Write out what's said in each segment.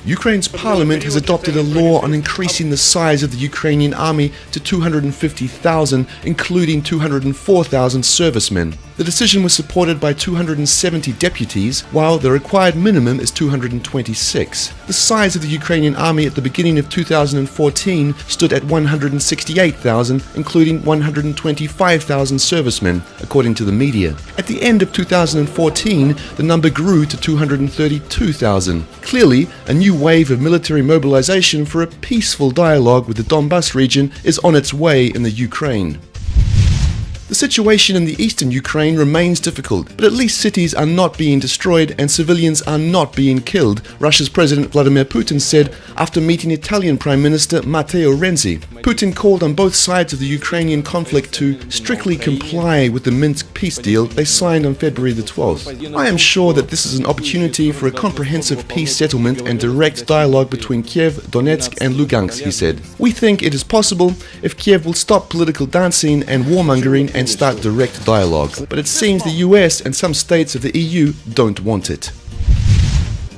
Ukraine's parliament has adopted a law on increasing the size of the Ukrainian army to 250,000, including 204,000 servicemen. The decision was supported by 270 deputies, while the required minimum is 226. The size of the Ukrainian army at the beginning of 2014 stood at 168,000, including 125,000 servicemen, according to the media. At the end of 2014, the number grew to 232,000. Clearly, a new wave of military mobilization for a peaceful dialogue with the Donbass region is on its way in the Ukraine. The situation in the eastern Ukraine remains difficult, but at least cities are not being destroyed and civilians are not being killed, Russia's President Vladimir Putin said after meeting Italian Prime Minister Matteo Renzi. Putin called on both sides of the Ukrainian conflict to strictly comply with the Minsk peace deal they signed on February the 12th. I am sure that this is an opportunity for a comprehensive peace settlement and direct dialogue between Kiev, Donetsk and Lugansk, he said. We think it is possible if Kiev will stop political dancing and warmongering and start direct dialogue. But it seems the US and some states of the EU don't want it.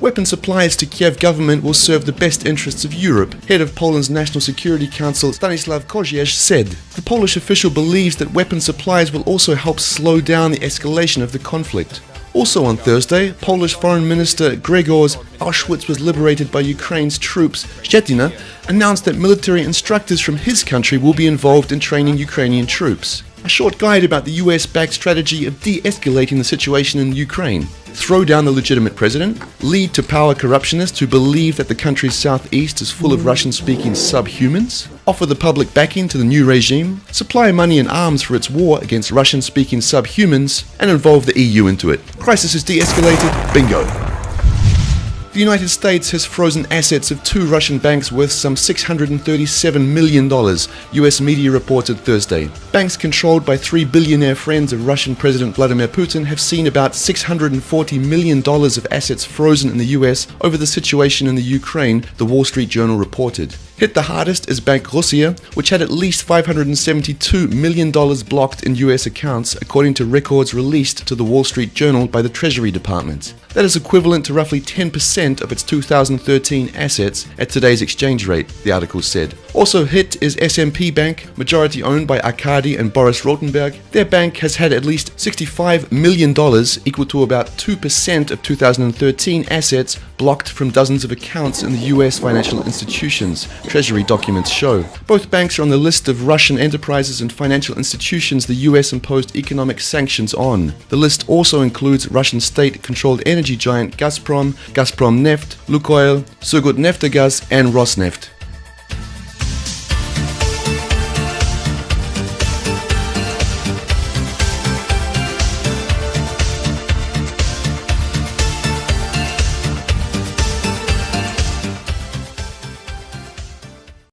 Weapon supplies to Kiev government will serve the best interests of Europe, head of Poland's National Security Council Stanislaw Kozieś said. The Polish official believes that weapon supplies will also help slow down the escalation of the conflict. Also on Thursday, Polish Foreign Minister Grzegorz Auschwitz was liberated by Ukraine's troops. Szczetina announced that military instructors from his country will be involved in training Ukrainian troops. A short guide about the US-backed strategy of de-escalating the situation in Ukraine. Throw down the legitimate president, lead to power corruptionists who believe that the country's southeast is full of Russian-speaking subhumans, offer the public backing to the new regime, supply money and arms for its war against Russian-speaking subhumans, and involve the EU into it. Crisis is de-escalated, bingo. The United States has frozen assets of two Russian banks worth some $637 million, US media reported Thursday. Banks controlled by three billionaire friends of Russian President Vladimir Putin have seen about $640 million of assets frozen in the US over the situation in the Ukraine, the Wall Street Journal reported. Hit the hardest is Bank Russia, which had at least $572 million blocked in US accounts, according to records released to the Wall Street Journal by the Treasury Department. That is equivalent to roughly 10% of its 2013 assets at today's exchange rate, the article said. Also hit is SMP Bank, majority owned by Arkady and Boris Rotenberg. Their bank has had at least $65 million, equal to about 2% of 2013 assets, blocked from dozens of accounts in the US financial institutions, Treasury documents show. Both banks are on the list of Russian enterprises and financial institutions the US imposed economic sanctions on. The list also includes Russian state-controlled energy giant Gazprom, Gazprom Neft, Lukoil, Surgutneftgaz and Rosneft.